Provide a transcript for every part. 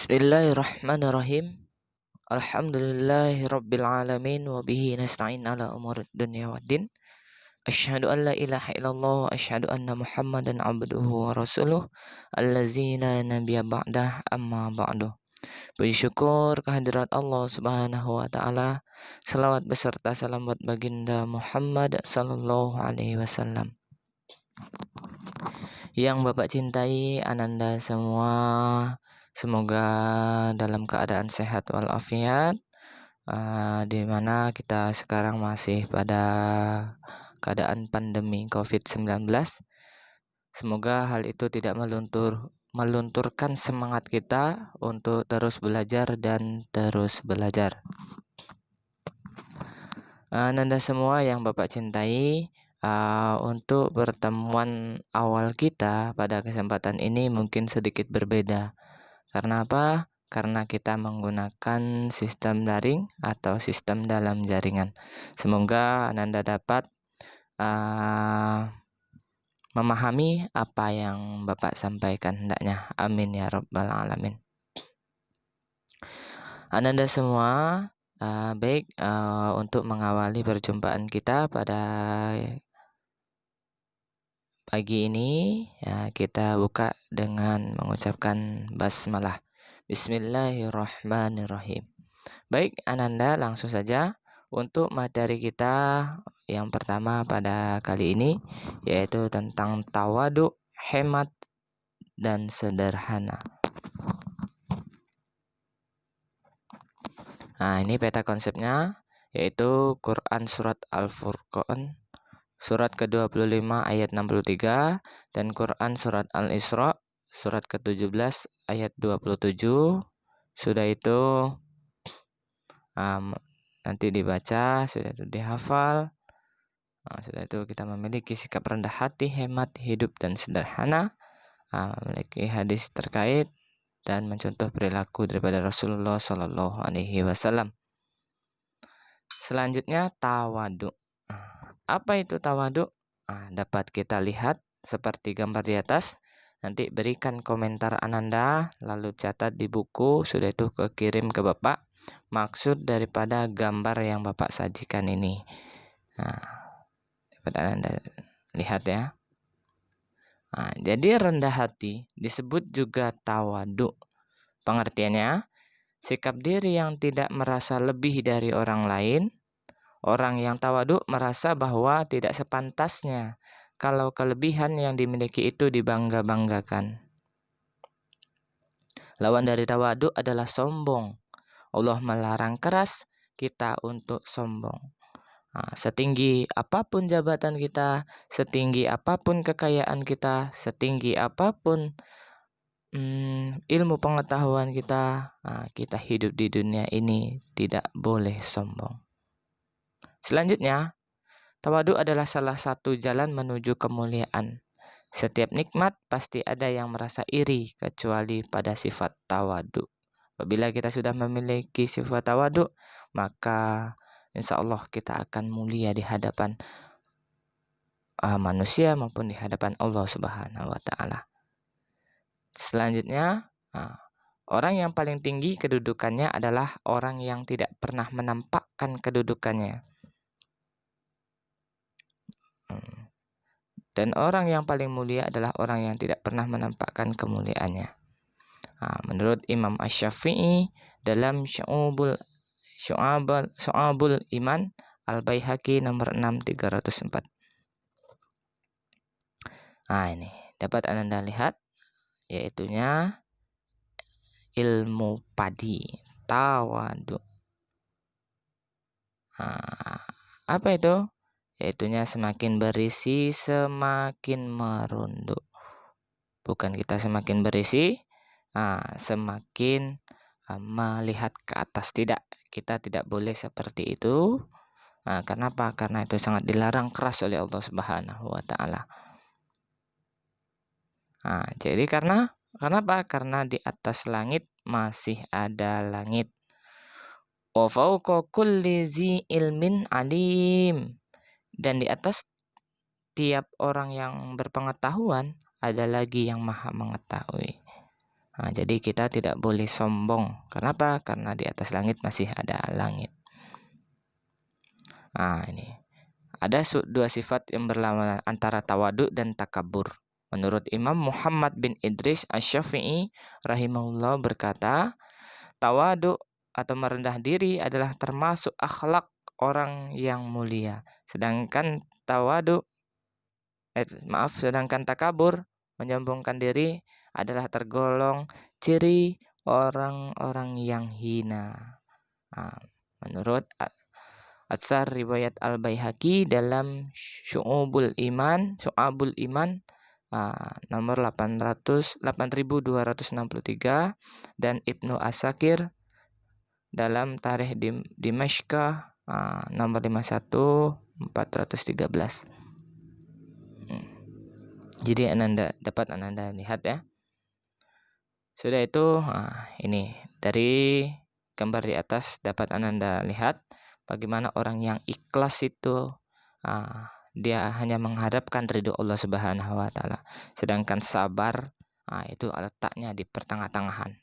Bismillahirrahmanirrahim. Alhamdulillahirabbil alamin wa bihi nasta'in ala umurid dunya waddin. Asyhadu an la ilaha illallah wa asyhadu anna Muhammadan abduhu wa rasuluh allazi la nabiyya ba'dah amma ba'du. Puji syukur kehadirat Allah Subhanahu wa taala. Selawat beserta salam buat baginda Muhammad sallallahu alaihi wasallam. Yang Bapak cintai, ananda semua, semoga dalam keadaan sehat walafiat, di mana kita sekarang masih pada keadaan pandemi COVID-19. Semoga hal itu tidak melunturkan semangat kita untuk terus belajar dan terus belajar. Ananda semua yang Bapak cintai, untuk pertemuan awal kita pada kesempatan ini mungkin sedikit berbeda. Karena apa? Karena kita menggunakan sistem daring atau sistem dalam jaringan. Semoga Ananda dapat memahami apa yang Bapak sampaikan hendaknya. Amin ya rabbal alamin. Ananda semua, baik, untuk mengawali perjumpaan kita pada pagi ini, kita buka dengan mengucapkan basmalah. Bismillahirrahmanirrahim. Baik, Ananda, langsung saja untuk materi kita yang pertama pada kali ini, yaitu tentang tawadu, hemat, dan sederhana. Ini peta konsepnya, yaitu Quran Surat Al-Furqan Surat ke-25 ayat 63 dan Quran Surat Al-Isra Surat ke-17 ayat 27. Sudah itu nanti dibaca, sudah itu dihafal. Sudah itu kita memiliki sikap rendah hati, hemat, hidup, dan sederhana. Memiliki hadis terkait dan mencontoh perilaku daripada Rasulullah Shallallahu Alaihi Wasallam. Selanjutnya tawadu. Apa itu tawadu? Dapat kita lihat seperti gambar di atas. Nanti berikan komentar Ananda, lalu catat di buku, sudah itu kirim ke Bapak maksud daripada gambar yang Bapak sajikan ini. Dapat Ananda lihat ya. Jadi rendah hati disebut juga tawadu. Pengertiannya, sikap diri yang tidak merasa lebih dari orang lain. Orang yang tawadu merasa bahwa tidak sepantasnya kalau kelebihan yang dimiliki itu dibangga-banggakan. Lawan dari tawadu adalah sombong. Allah melarang keras kita untuk sombong. Setinggi apapun jabatan kita, setinggi apapun kekayaan kita, setinggi apapun ilmu pengetahuan kita, kita hidup di dunia ini tidak boleh sombong. Selanjutnya, tawadu adalah salah satu jalan menuju kemuliaan. Setiap nikmat pasti ada yang merasa iri kecuali pada sifat tawadu. Apabila kita sudah memiliki sifat tawadu, maka insya Allah kita akan mulia di hadapan manusia maupun di hadapan Allah Subhanahu wa Ta'ala. Selanjutnya, orang yang paling tinggi kedudukannya adalah orang yang tidak pernah menampakkan kedudukannya. Dan orang yang paling mulia adalah orang yang tidak pernah menampakkan kemuliaannya. Menurut Imam Asy-Syafi'i dalam Syu'abul Iman Al-Baihaqi nomor 6304. Ini dapat Anda lihat, yaitunya ilmu padi, tawadu. Apa itu? Yaitunya semakin berisi semakin merunduk. Bukan kita semakin berisi semakin melihat ke atas. Tidak, kita tidak boleh seperti itu. Kenapa? Karena itu sangat dilarang keras oleh Allah Subhanahu wa Ta'ala. Jadi kenapa? Karena di atas langit masih ada langit. Wa fawqa kulli zi ilmin alim. Dan di atas tiap orang yang berpengetahuan ada lagi yang maha mengetahui. Jadi kita tidak boleh sombong. Kenapa? Karena di atas langit masih ada langit. Ini ada dua sifat yang berlawanan antara tawadu dan takabur. Menurut Imam Muhammad bin Idris Asy-Syafi'i rahimahullah berkata, tawadu atau merendah diri adalah termasuk akhlak orang yang mulia. Sedangkan takabur, menyombongkan diri adalah tergolong ciri orang-orang yang hina. Menurut Atsar riwayat Al-Baihaqi dalam Syu'abul Iman nomor 8263 dan Ibnu Asakir dalam Tarikh Dimashq nomor 51413. Jadi dapat Ananda lihat ya. Sudah itu ini dari gambar di atas dapat Ananda lihat bagaimana orang yang ikhlas itu dia hanya mengharapkan ridho Allah Subhanahu wa taala. Sedangkan sabar itu letaknya di pertengah-tengahan.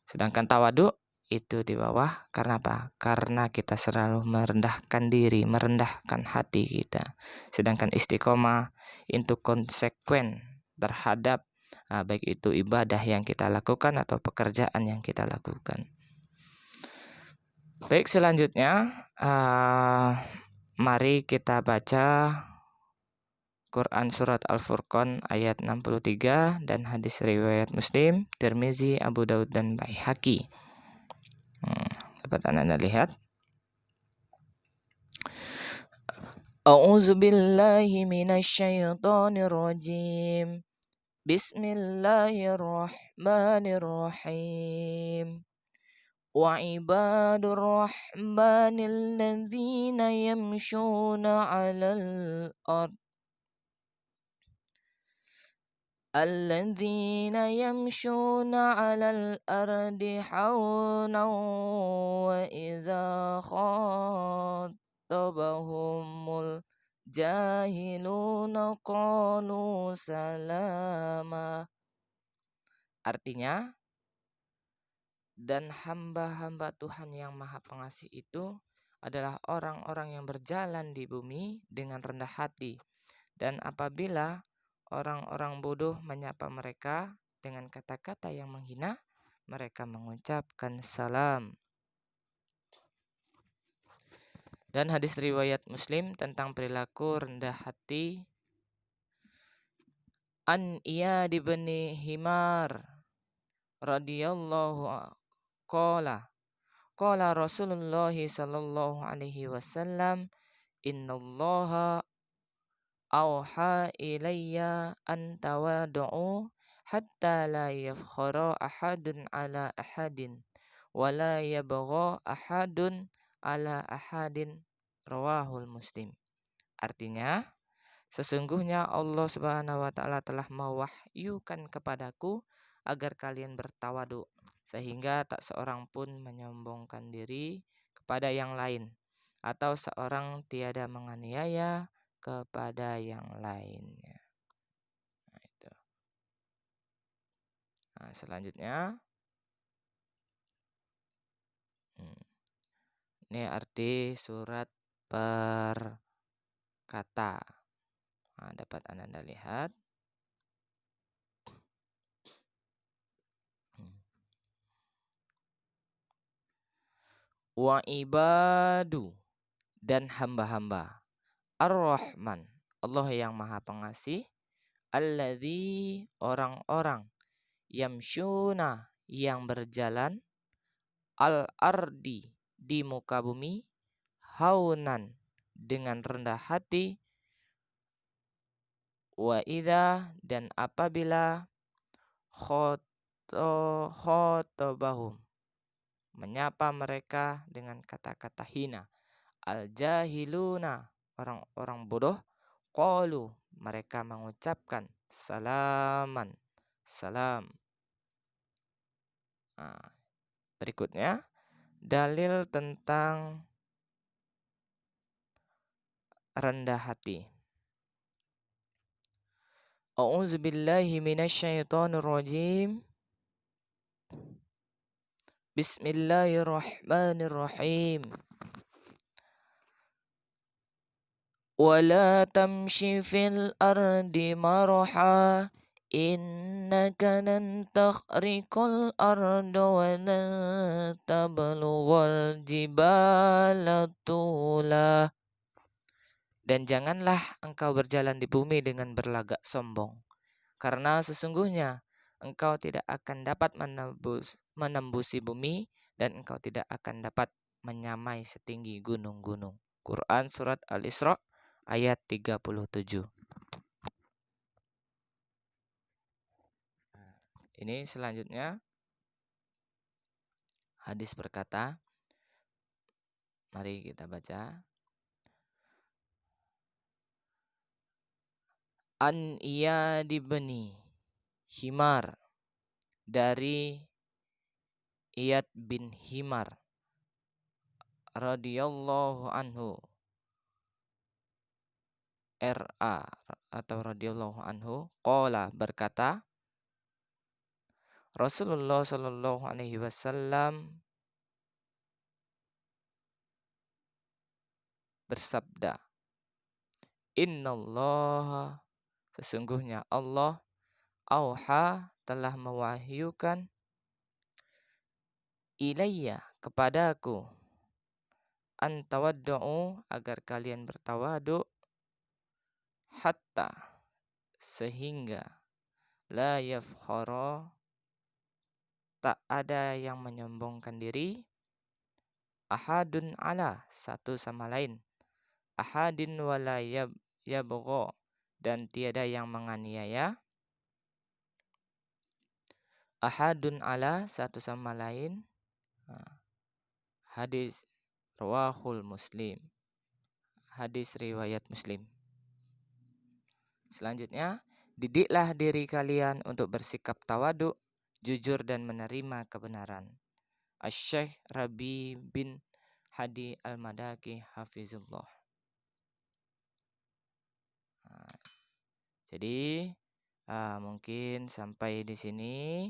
Sedangkan tawadu itu di bawah. Karena apa? Karena kita selalu merendahkan diri, merendahkan hati kita. Sedangkan istiqomah itu konsekuen terhadap baik itu ibadah yang kita lakukan atau pekerjaan yang kita lakukan. Baik, selanjutnya mari kita baca Quran surat Al-Furqan ayat 63 dan hadis riwayat Muslim, Tirmizi, Abu Daud dan Baihaqi. Dapat Anda lihat? A'udzu billahi minasyaitonir rajim. Bismillahirrahmanirrahim. Wa ibadur rahmanil ladzina yamshuna 'alal ard alladzina yamshuna 'alal ardi hawnan wa idza khatabahumul jahiluna qalu salama. Artinya, dan hamba-hamba Tuhan yang Maha Pengasih itu adalah orang-orang yang berjalan di bumi dengan rendah hati. Dan apabila orang-orang bodoh menyapa mereka dengan kata-kata yang menghina, mereka mengucapkan salam. Dan hadis riwayat Muslim tentang perilaku rendah hati, An Iyad bin Himar radhiyallahu qala Rasulullah sallallahu alaihi wasallam, innallaha auha ilayya an tawadu'u hatta la yafkhara ahadun ala ahadin wa la yabgha ahadun ala ahadin, rawahul Muslim. Artinya, sesungguhnya Allah Subhanahu wa taala telah mewahyukan kepadaku agar kalian bertawadu sehingga tak seorang pun menyombongkan diri kepada yang lain atau seorang tiada menganiaya kepada yang lainnya. Itu. Selanjutnya ini arti surat perkata. Dapat Anda lihat. Wa ibadu, dan hamba-hamba. Ar-Rahman, Allah yang Maha Pengasih. Alladzi, orang-orang. Yamshuna, yang berjalan. Al-ardi, di muka bumi. Haunan, dengan rendah hati. Wa idza, dan apabila khotabahum, menyapa mereka dengan kata-kata hina. Al-jahiluna, orang-orang bodoh. Qalu, mereka mengucapkan salaman, salam. Berikutnya dalil tentang rendah hati. A'udzu billahi minasyaitonir rajim. Bismillahirrahmanirrahim. Wala tamshi fil ardi maraha innaka lan takhriqal arda wa lan tablughal jibala tula. Dan janganlah engkau berjalan di bumi dengan berlagak sombong, karena sesungguhnya engkau tidak akan dapat menembusi bumi, dan engkau tidak akan dapat menyamai setinggi gunung-gunung. Quran Surat Al-Isra ayat 37. Ini selanjutnya hadis berkata, mari kita baca. An Iyad bin Himar, dari Iyad bin Himar radhiyallahu anhu, RA atau radhiyallahu anhu, qala berkata, Rasulullah sallallahu alaihi wasallam bersabda, Innallaha, sesungguhnya Allah, auha, telah mewahyukan, ilayya, kepadaku, an tawaddu'u, agar kalian bertawadu, hatta, sehingga, la yafkhara, tak ada yang menyombongkan diri, ahadun ala, satu sama lain, ahadin wala yabgha, dan tiada yang menganiaya, ahadun ala, satu sama lain. Hadis rawahul Muslim, hadis riwayat Muslim. Selanjutnya, didiklah diri kalian untuk bersikap tawadu, jujur dan menerima kebenaran. Asy-Syaikh Rabi bin Hadi Al-Madaki hafizullah. Jadi mungkin sampai di sini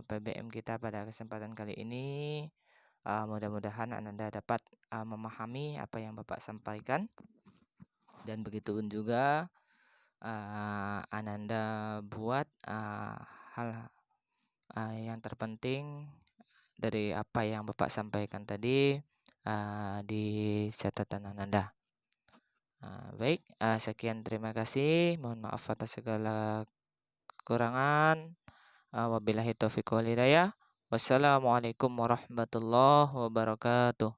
PBM kita pada kesempatan kali ini. Mudah-mudahan Ananda dapat memahami apa yang Bapak sampaikan, dan begitupun juga Ananda buat hal yang terpenting dari apa yang Bapak sampaikan tadi di catatan Ananda. Baik, sekian, terima kasih. Mohon maaf atas segala kekurangan. Wabillahi taufiq wal hidayah. Wassalamualaikum warahmatullahi wabarakatuh.